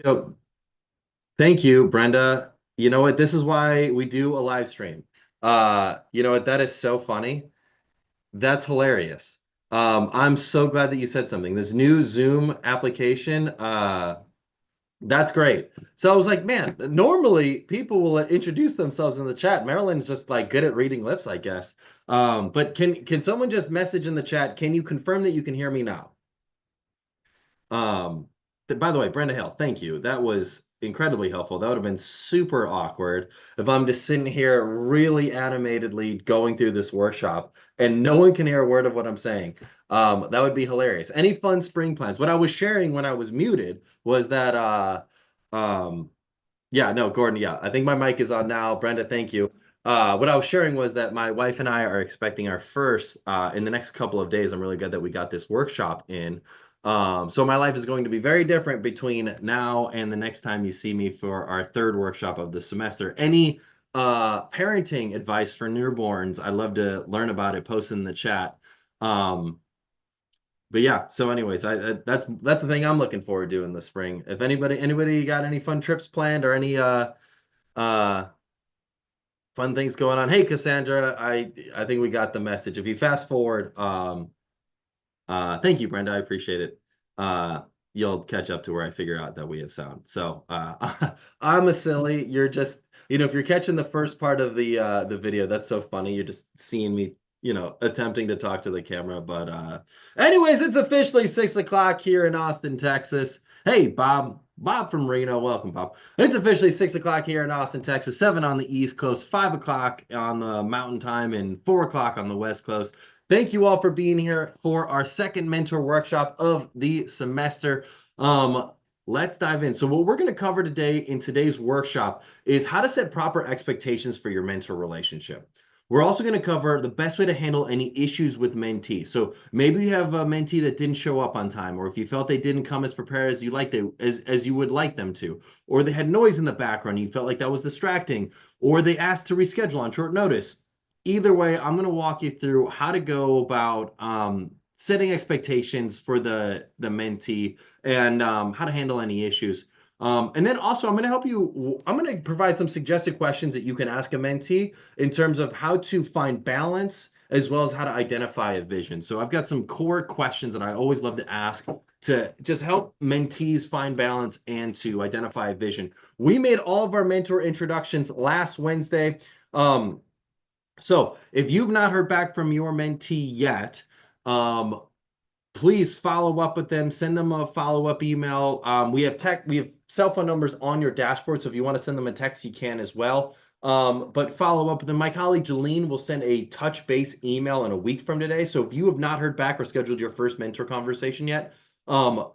Yep. Thank you, Brenda. You know what? This is why we do a live stream. You know what? That is so funny. That's hilarious. I'm so glad that you said something. This new Zoom application, that's great. So I was like, man, normally people will introduce themselves in the chat. Marilyn's just like good at reading lips, I guess. But can someone just message in the chat? Can you confirm that you can hear me now? Um, by the way, Brenda Hill, thank you. That was incredibly helpful. That would have been super awkward if I'm just sitting here really animatedly going through this workshop and no one can hear a word of what I'm saying. That would be hilarious. Any fun spring plans? What I was sharing when I was muted was that um yeah, no, Gordon, yeah. I think my mic is on now. Brenda, thank you. What I was sharing was that my wife and I are expecting our first in the next couple of days. I'm really glad that we got this workshop in. So my life is going to be very different between now and the next time you see me for our third workshop of the semester. Any parenting advice for newborns? I'd love to learn about it. Post in the chat. Um, but yeah, so anyways, that's the thing I'm looking forward to in the spring. If anybody got any fun trips planned or any uh fun things going on. Hey Cassandra, I think we got the message. If you fast forward, thank you, Brenda. I appreciate it. Uh you'll catch up to where I figure out that we have sound. So I'm a silly. You're just, if you're catching the first part of the video, that's so funny. You're just seeing me, attempting to talk to the camera. But anyways, it's officially 6 o'clock here in Austin, Texas. Hey, Bob. Bob from Reno. Welcome, Bob. It's officially 6 o'clock here in Austin, Texas, 7 on the East Coast, 5 o'clock on the Mountain Time, and 4 o'clock on the West Coast. Thank you all for being here for our second mentor workshop of the semester. Um, let's dive in. So what we're going to cover today in today's workshop is how to set proper expectations for your mentor relationship. We're also going to cover the best way to handle any issues with mentees. So maybe you have a mentee that didn't show up on time, or if you felt they didn't come as prepared as as you would like them to, or they had noise in the background, you felt like that was distracting, or they asked to reschedule on short notice. Either way, I'm going to walk you through how to go about setting expectations for the mentee and how to handle any issues. And then also, I'm going to help you. I'm going to provide some suggested questions that you can ask a mentee in terms of how to find balance as well as how to identify a vision. So I've got some core questions that I always love to ask to just help mentees find balance and to identify a vision. We made all of our mentor introductions last Wednesday. So if you've not heard back from your mentee yet, um, please follow up with them. Send them a follow-up email. We have cell phone numbers on your dashboard, so if you want to send them a text, you can as well. But follow up with them. My colleague Jolene will send a touch base email in a week from today. So if you have not heard back or scheduled your first mentor conversation yet,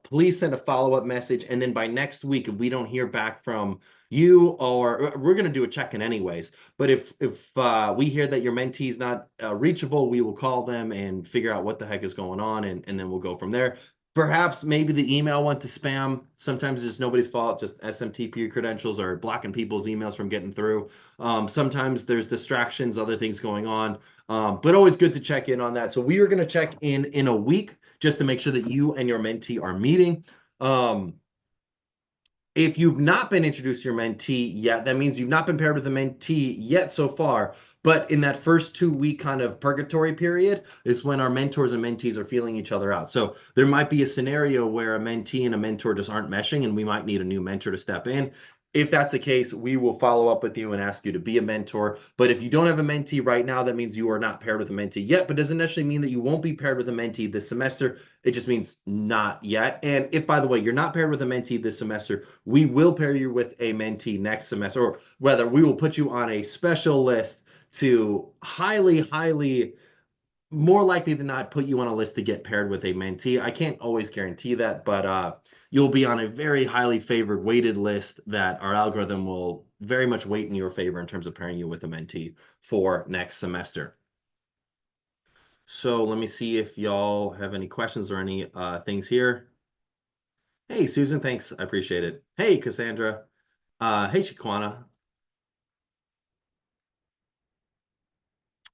please send a follow-up message. And then by next week, if we don't hear back from you, or we're going to do a check-in anyways, but if we hear that your mentee is not reachable, we will call them and figure out what the heck is going on, and then we'll go from there. Perhaps maybe the email went to spam. Sometimes it's nobody's fault. Just SMTP credentials are blocking people's emails from getting through. Sometimes there's distractions, other things going on. But always good to check in on that. So we are going to check in a week just to make sure that you and your mentee are meeting. If you've not been introduced to your mentee yet, that means you've not been paired with a mentee yet so far. But in that first 2 week kind of purgatory period is when our mentors and mentees are feeling each other out. So there might be a scenario where a mentee and a mentor just aren't meshing and we might need a new mentor to step in. If that's the case, we will follow up with you and ask you to be a mentor. But if you don't have a mentee right now, that means you are not paired with a mentee yet, but doesn't necessarily mean that you won't be paired with a mentee this semester. It just means not yet. And if, by the way, you're not paired with a mentee this semester, we will pair you with a mentee next semester, or whether we will put you on a special list to highly, more likely than not, put you on a list to get paired with a mentee. I can't always guarantee that, but you'll be on a very highly favored weighted list that our algorithm will very much weight in your favor in terms of pairing you with a mentee for next semester. So let me see if y'all have any questions or any things here. Hey, Susan, thanks. I appreciate it. Hey, Cassandra. Hey, Shaquana.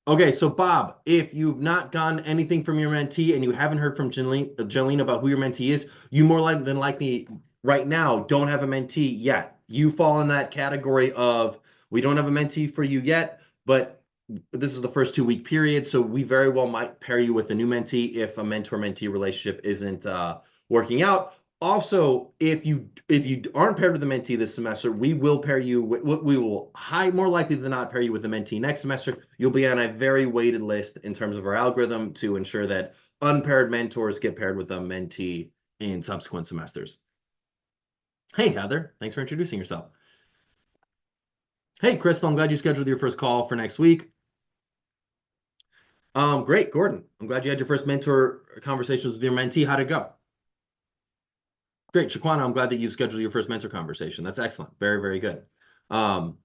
Okay, so Bob, if you've not gotten anything from your mentee and you haven't heard from Jolene about who your mentee is, you more likely than likely right now don't have a mentee yet. You fall in that category of we don't have a mentee for you yet, but this is the first 2 week period, so we very well might pair you with a new mentee if a mentor-mentee relationship isn't working out. Also, if you aren't paired with a mentee this semester, we will pair you. We will high more likely than not pair you with a mentee next semester. You'll be on a very weighted list in terms of our algorithm to ensure that unpaired mentors get paired with a mentee in subsequent semesters. Hey, Heather, thanks for introducing yourself. Hey, Crystal, I'm glad you scheduled your first call for next week. Great, Gordon. I'm glad you had your first mentor conversations with your mentee. How'd it go? Great, Shaquana. I'm glad that you've scheduled your first mentor conversation. That's excellent. Very, very good. Um,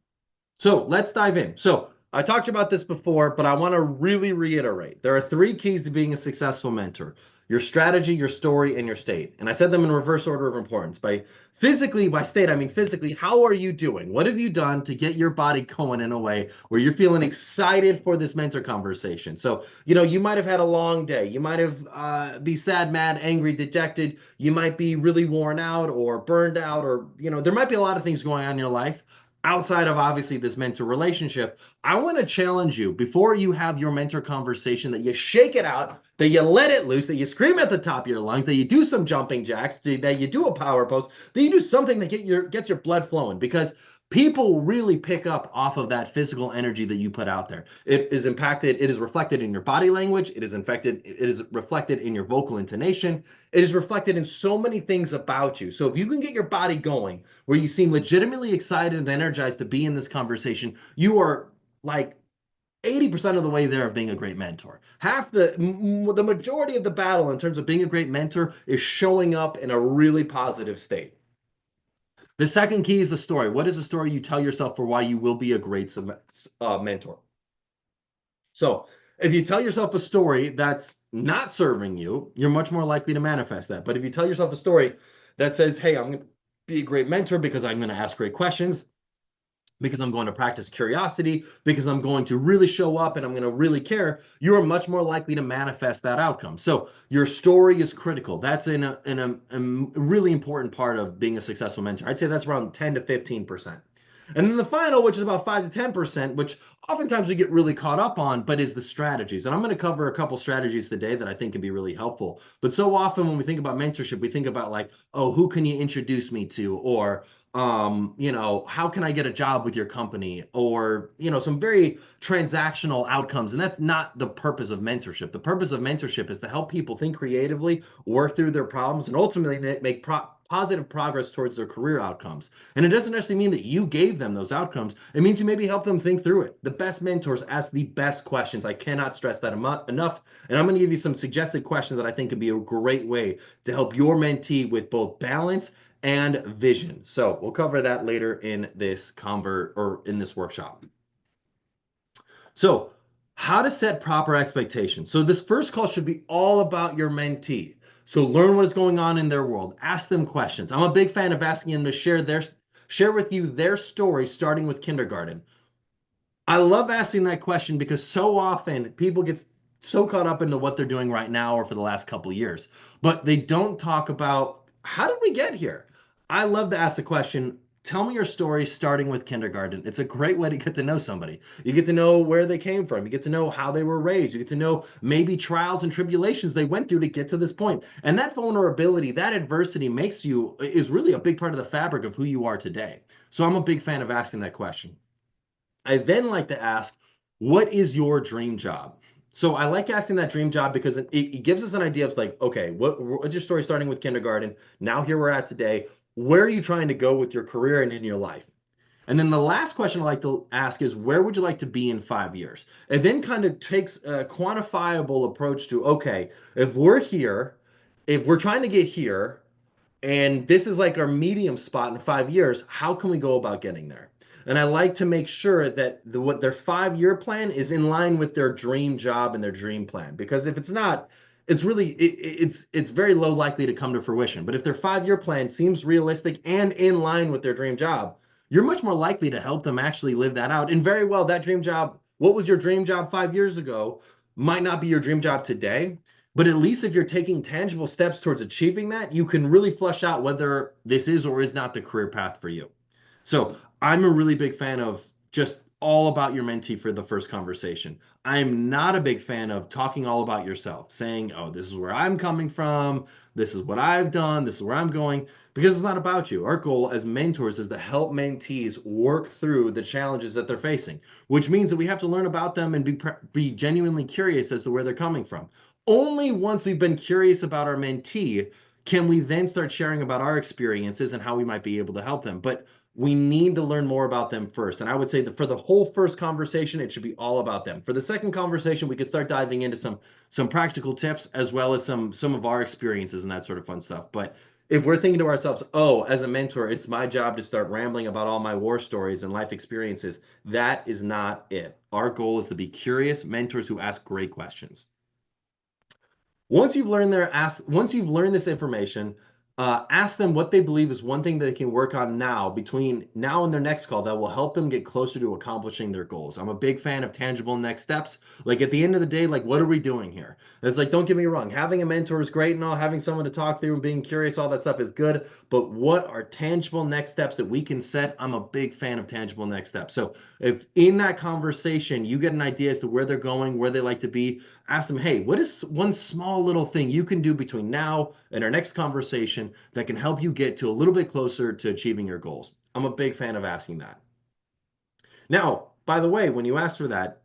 So let's dive in. So I talked about this before, but I want to really reiterate. There are three keys to being a successful mentor: your strategy, your story, and your state. And I said them in reverse order of importance. By state, I mean physically, how are you doing? What have you done to get your body going in a way where you're feeling excited for this mentor conversation? So, you might have had a long day. You might have be sad, mad, angry, dejected. You might be really worn out or burned out, or, there might be a lot of things going on in your life outside of obviously this mentor relationship. I want to challenge you before you have your mentor conversation that you shake it out, that you let it loose, that you scream at the top of your lungs, that you do some jumping jacks, that you do a power pose, that you do something that gets your blood flowing, because people really pick up off of that physical energy that you put out there. It is reflected in your body language, it is reflected in your vocal intonation, it is reflected in so many things about you. So if you can get your body going where you seem legitimately excited and energized to be in this conversation, you are like 80% of the way there of being a great mentor. The majority of the battle in terms of being a great mentor is showing up in a really positive state. The second key is the story. What is the story you tell yourself for why you will be a great mentor? So if you tell yourself a story that's not serving you, you're much more likely to manifest that. But if you tell yourself a story that says, hey, I'm going to be a great mentor because I'm going to ask great questions, because I'm going to practice curiosity, because I'm going to really show up and I'm going to really care, you are much more likely to manifest that outcome. So your story is critical. That's in a really important part of being a successful mentor. I'd say that's around 10 to 15%. And then the final, which is about 5 to 10%, which oftentimes we get really caught up on, but is the strategies. And I'm going to cover a couple strategies today that I think can be really helpful. But so often when we think about mentorship, we think about like, oh, who can you introduce me to? Or, how can I get a job with your company? Or, some very transactional outcomes. And that's not the purpose of mentorship. The purpose of mentorship is to help people think creatively, work through their problems, and ultimately make positive progress towards their career outcomes. And it doesn't necessarily mean that you gave them those outcomes. It means you maybe help them think through it. The best mentors ask the best questions. I cannot stress that enough. And I'm going to give you some suggested questions that I think could be a great way to help your mentee with both balance and vision. So we'll cover that later in this in this workshop. So how to set proper expectations. So this first call should be all about your mentee. So learn what is going on in their world. Ask them questions. I'm a big fan of asking them to share with you their story, starting with kindergarten. I love asking that question because so often people get so caught up into what they're doing right now or for the last couple of years, but they don't talk about how did we get here? I love to ask the question, tell me your story starting with kindergarten. It's a great way to get to know somebody. You get to know where they came from. You get to know how they were raised. You get to know maybe trials and tribulations they went through to get to this point. And that vulnerability, that adversity is really a big part of the fabric of who you are today. So I'm a big fan of asking that question. I then like to ask, what is your dream job? So I like asking that dream job because it gives us an idea of like, okay, what's your story starting with kindergarten? Now here we're at today. Where are you trying to go with your career and in your life? And then the last question I like to ask is, where would you like to be in 5 years? It then kind of takes a quantifiable approach to, okay, if we're here, if we're trying to get here, and this is like our medium spot in 5 years, how can we go about getting there? And I like to make sure that what their 5 year plan is in line with their dream job and their dream plan. Because if it's not, it's very low likely to come to fruition. But if their 5 year plan seems realistic and in line with their dream job, you're much more likely to help them actually live that out. And very well, that dream job, what was your dream job 5 years ago, might not be your dream job today. But at least if you're taking tangible steps towards achieving that, you can really flesh out whether this is or is not the career path for you. So I'm a really big fan of just all about your mentee for the first conversation. I'm not a big fan of talking all about yourself, saying, oh, this is where I'm coming from, this is what I've done, this is where I'm going, because it's not about you. Our goal as mentors is to help mentees work through the challenges that they're facing, which means that we have to learn about them and be genuinely curious as to where they're coming from. Only once we've been curious about our mentee can we then start sharing about our experiences and how we might be able to help them. But we need to learn more about them first. And I would say that for the whole first conversation, it should be all about them. For the second conversation, we could start diving into some practical tips as well as some of our experiences and that sort of fun stuff. But if we're thinking to ourselves, oh, as a mentor, it's my job to start rambling about all my war stories and life experiences, that is not it. Our goal is to be curious mentors who ask great questions. Once you've learned this information, ask them what they believe is one thing that they can work on now between now and their next call that will help them get closer to accomplishing their goals. I'm a big fan of tangible next steps. Like at the end of the day, like what are we doing here? It's like, don't get me wrong, having a mentor is great and all, having someone to talk through and being curious, all that stuff is good. But what are tangible next steps that we can set? I'm a big fan of tangible next steps. So if in that conversation you get an idea as to where they're going, where they like to be, ask them, hey, what is one small little thing you can do between now and our next conversation that can help you get to a little bit closer to achieving your goals? I'm a big fan of asking that. Now, by the way, when you ask for that,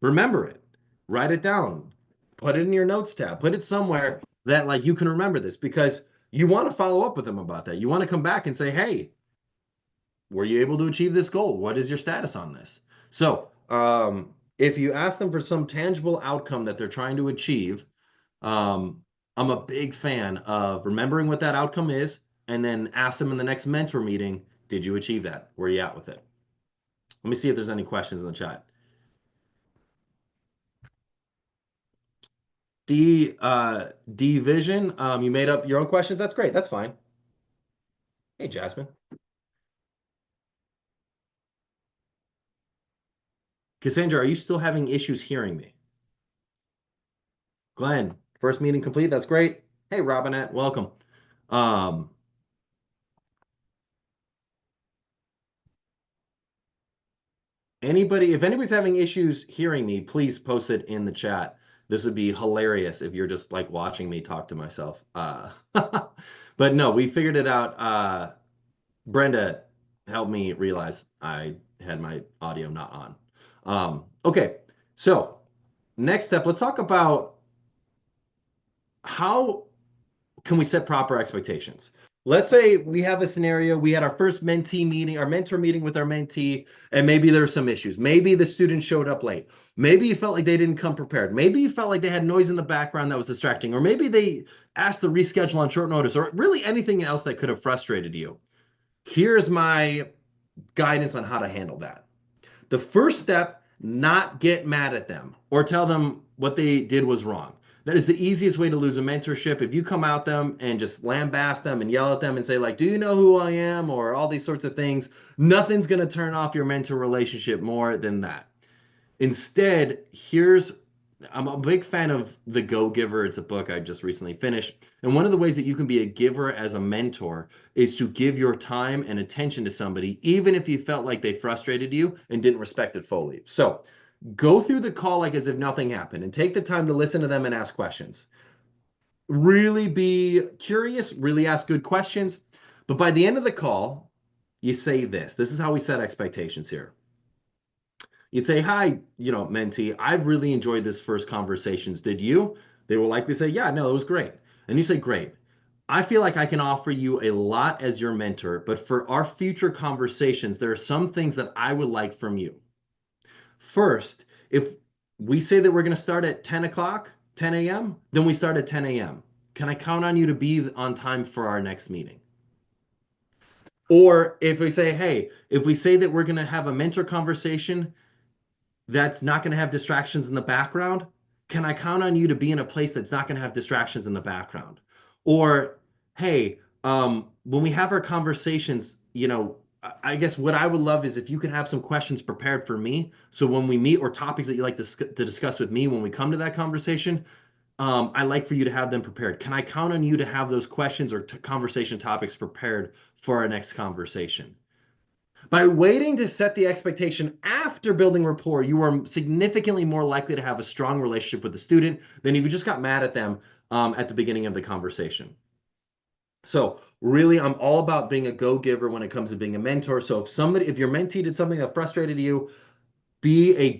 remember it, write it down, put it in your notes tab, put it somewhere that like you can remember this because you want to follow up with them about that. You want to come back and say, hey, were you able to achieve this goal? What is your status on this? So, if you ask them for some tangible outcome that they're trying to achieve, um, I'm a big fan of remembering what that outcome is and then ask them in the next mentor meeting, did you achieve that? Where are you at with it? Let me see if there's any questions in the chat. D Vision, you made up your own questions. That's great. That's fine. Hey, Jasmine. Cassandra, are you still having issues hearing me? Glenn, first meeting complete. That's great. Hey, Robinette, welcome. Um, if anybody's having issues hearing me, please post it in the chat. This would be hilarious if you're just like watching me talk to myself. But no, we figured it out. Brenda helped me realize I had my audio not on. Okay, so next step, let's talk about how can we set proper expectations? Let's say we have a scenario, we had our first mentee meeting, our mentor meeting with our mentee, and maybe there's some issues. Maybe the student showed up late. Maybe you felt like they didn't come prepared. Maybe you felt like they had noise in the background that was distracting, or maybe they asked to reschedule on short notice, or really anything else that could have frustrated you. Here's my guidance on how to handle that. The first step, not get mad at them or tell them what they did was wrong. That is the easiest way to lose a mentorship. If you come out them and just lambast them and yell at them and say like, do you know who I am? Or all these sorts of things, nothing's going to turn off your mentor relationship more than that. Instead, I'm a big fan of The Go Giver. It's a book I just recently finished. And one of the ways that you can be a giver as a mentor is to give your time and attention to somebody, even if you felt like they frustrated you and didn't respect it fully. So go through the call like as if nothing happened and take the time to listen to them and ask questions. Really be curious, really ask good questions. But by the end of the call, you say this. This is how we set expectations here. You'd say, hi, mentee, I've really enjoyed this first conversations. Did you? They will likely say, yeah, no, it was great. And you say, great. I feel like I can offer you a lot as your mentor, but for our future conversations, there are some things that I would like from you. First, if we say that we're going to start at 10 o'clock, 10 a.m., then we start at 10 a.m. Can I count on you to be on time for our next meeting? Or if we say, hey, if we say that we're going to have a mentor conversation that's not going to have distractions in the background, can I count on you to be in a place that's not going to have distractions in the background? Or, hey, when we have our conversations, I guess what I would love is if you could have some questions prepared for me. So when we meet or topics that you like to discuss with me when we come to that conversation, I like for you to have them prepared. Can I count on you to have those questions or conversation topics prepared for our next conversation? By waiting to set the expectation after building rapport, you are significantly more likely to have a strong relationship with the student than if you just got mad at them at the beginning of the conversation. So really, I'm all about being a go-giver when it comes to being a mentor. So if your mentee did something that frustrated you, be a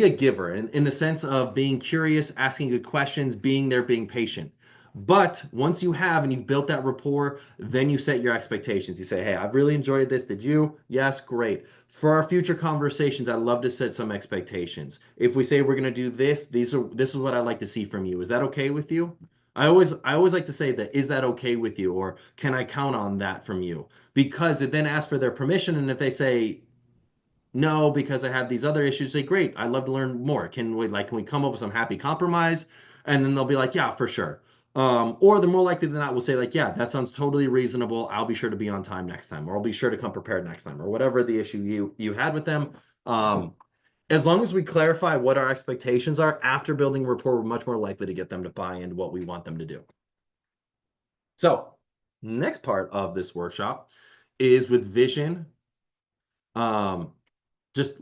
giver in the sense of being curious, asking good questions, being there, being patient. But once you have and you've built that rapport, then you set your expectations. You say, hey, I've really enjoyed this. Did you? Yes, great. For our future conversations, I love to set some expectations. If we say we're going to do this, this is what I'd like to see from you. Is that okay with you? I always like to say that, is that okay with you? Or can I count on that from you? Because it then asks for their permission. And if they say, no, because I have these other issues, say, great, I'd love to learn more. Can we come up with some happy compromise? And then they'll be like, yeah, for sure. Or they're more likely than not will say, like, yeah, that sounds totally reasonable. I'll be sure to be on time next time, or I'll be sure to come prepared next time, or whatever the issue you had with them. Um, as long as we clarify what our expectations are after building rapport, we're much more likely to get them to buy into what we want them to do. So, next part of this workshop is with vision. Um, just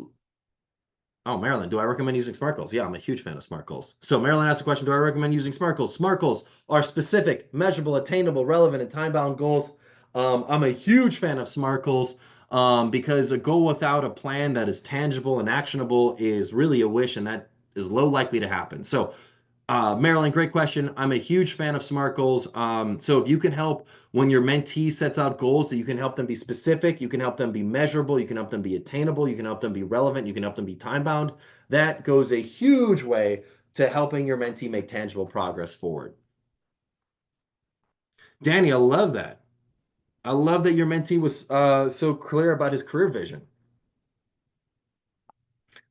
Oh, Marilyn, do I recommend using SMART goals? Yeah, I'm a huge fan of SMART goals. So Marilyn asked the question, do I recommend using SMART goals? SMART goals are specific, measurable, attainable, relevant, and time-bound goals. I'm a huge fan of SMART goals because a goal without a plan that is tangible and actionable is really a wish, and that is low likely to happen. So Marilyn, great question. I'm a huge fan of SMART goals. So if you can help when your mentee sets out goals, that you can help them be specific, you can help them be measurable, you can help them be attainable, you can help them be relevant, you can help them be time bound. That goes a huge way to helping your mentee make tangible progress forward. Danny, I love that. I love that your mentee was so clear about his career vision.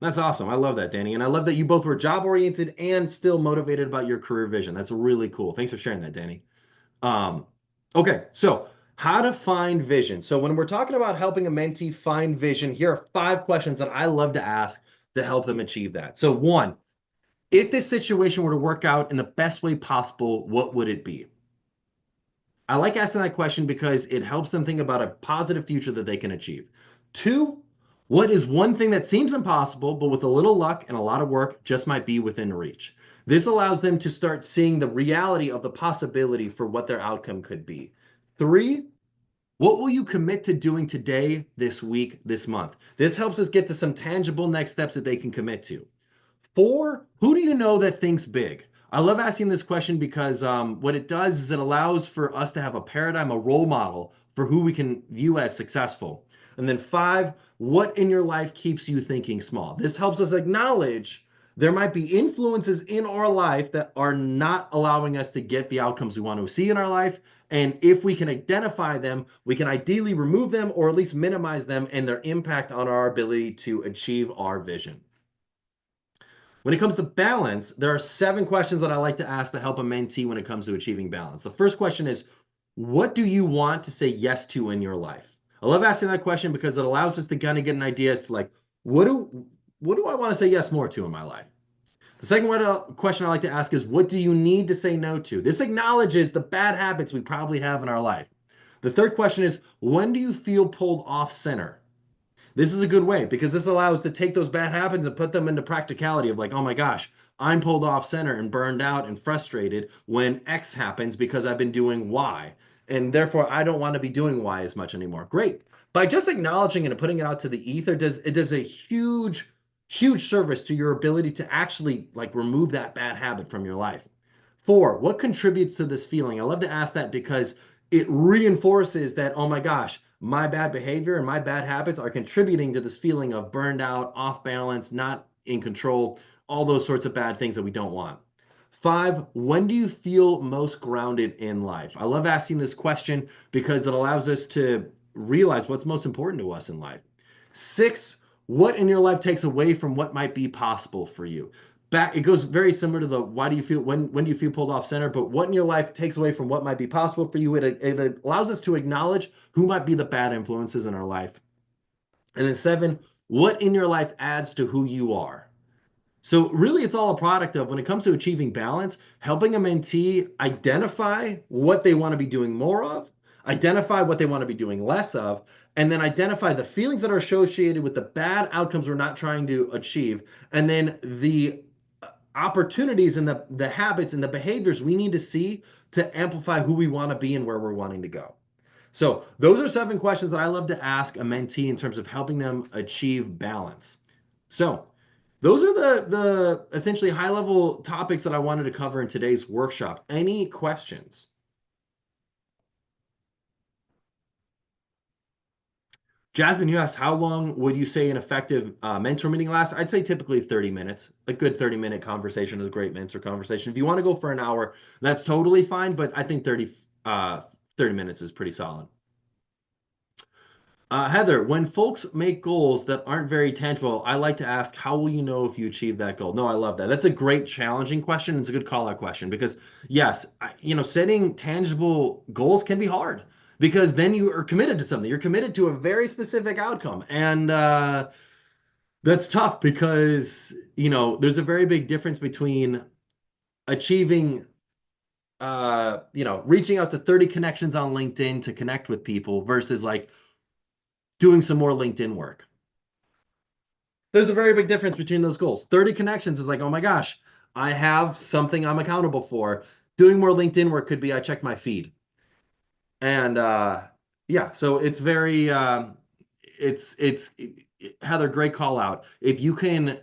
That's awesome. I love that, Danny. And I love that you both were job oriented and still motivated about your career vision. That's really cool. Thanks for sharing that, Danny. Um, okay, so how to find vision. So when we're talking about helping a mentee find vision, here are 5 questions that I love to ask to help them achieve that. So one, if this situation were to work out in the best way possible, what would it be? I like asking that question because it helps them think about a positive future that they can achieve. Two, what is one thing that seems impossible, but with a little luck and a lot of work just might be within reach? This allows them to start seeing the reality of the possibility for what their outcome could be. Three, what will you commit to doing today, this week, this month? This helps us get to some tangible next steps that they can commit to. 4, who do you know that thinks big? I love asking this question because what it does is it allows for us to have a paradigm, a role model for who we can view as successful. And then 5, what in your life keeps you thinking small? This helps us acknowledge there might be influences in our life that are not allowing us to get the outcomes we want to see in our life. And if we can identify them, we can ideally remove them or at least minimize them and their impact on our ability to achieve our vision. When it comes to balance, there are 7 questions that I like to ask to help a mentee when it comes to achieving balance. The first question is, what do you want to say yes to in your life? I love asking that question because it allows us to kind of get an idea as to like, what do what do I want to say yes more to in my life? The second question I like to ask is, what do you need to say no to? This acknowledges the bad habits we probably have in our life. The third question is, when do you feel pulled off center? This is a good way because this allows to take those bad habits and put them into practicality of like, oh my gosh, I'm pulled off center and burned out and frustrated when X happens because I've been doing Y. And therefore I don't want to be doing Y as much anymore. Great. By just acknowledging it and putting it out to the ether, it does a huge service to your ability to actually like remove that bad habit from your life. 4, what contributes to this feeling? I love to ask that because it reinforces that, oh my gosh, my bad behavior and my bad habits are contributing to this feeling of burned out, off balance, not in control, all those sorts of bad things that we don't want. 5, when do you feel most grounded in life? I love asking this question because it allows us to realize what's most important to us in life. 6, what in your life takes away from what might be possible for you? It goes very similar to the why do you feel when do you feel pulled off center, but what in your life takes away from what might be possible for you? It allows us to acknowledge who might be the bad influences in our life. And then 7, what in your life adds to who you are? So really, it's all a product of when it comes to achieving balance, helping a mentee identify what they want to be doing more of, identify what they want to be doing less of, and then identify the feelings that are associated with the bad outcomes we're not trying to achieve, and then the opportunities and the habits and the behaviors we need to see to amplify who we want to be and where we're wanting to go. So those are 7 questions that I love to ask a mentee in terms of helping them achieve balance. So those are the essentially high level topics that I wanted to cover in today's workshop. Any questions? Jasmine, you asked how long would you say an effective mentor meeting lasts? I'd say typically 30 minutes. A good 30-minute conversation is a great mentor conversation. If you want to go for an hour, that's totally fine, but I think 30 minutes is pretty solid. Heather, when folks make goals that aren't very tangible, I like to ask, how will you know if you achieve that goal? No, I love that. That's a great challenging question. It's a good call out question because yes, setting tangible goals can be hard because then you are committed to something. You're committed to a very specific outcome. And that's tough because, there's a very big difference between achieving, reaching out to 30 connections on LinkedIn to connect with people versus like doing some more LinkedIn work. There's a very big difference between those goals. 30 connections is like, oh my gosh, I have something I'm accountable for. Doing more LinkedIn work could be I check my feed. And yeah, so it's very it's Heather, great call out. If you can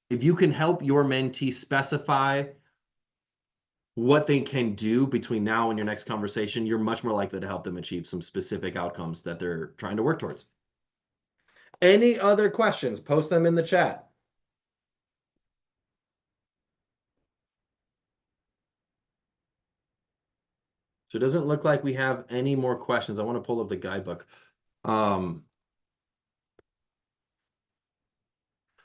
help your mentee specify what they can do between now and your next conversation, you're much more likely to help them achieve some specific outcomes that they're trying to work towards. Any other questions? Post them in the chat. So it doesn't look like we have any more questions. I want to pull up the guidebook. Um,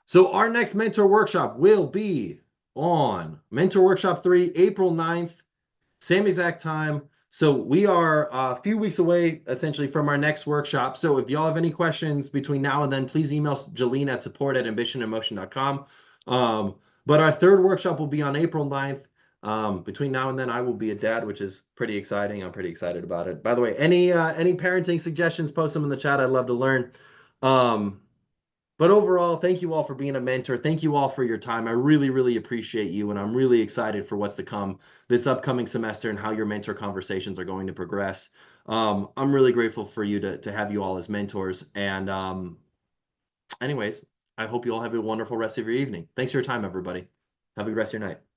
so our next mentor workshop will be on Mentor Workshop 3, April 9th, same exact time. So we are a few weeks away essentially from our next workshop. So if y'all have any questions between now and then, please email Jolene at support@ambitioninmotion.com. But our third workshop will be on April 9th. Between now and then, I will be a dad, which is pretty exciting. I'm pretty excited about it. By the way, any parenting suggestions, post them in the chat. I'd love to learn. Um, but overall, thank you all for being a mentor. Thank you all for your time. I really, really appreciate you, and I'm really excited for what's to come this upcoming semester and how your mentor conversations are going to progress. I'm really grateful for you to have you all as mentors. And anyways, I hope you all have a wonderful rest of your evening. Thanks for your time, everybody. Have a good rest of your night.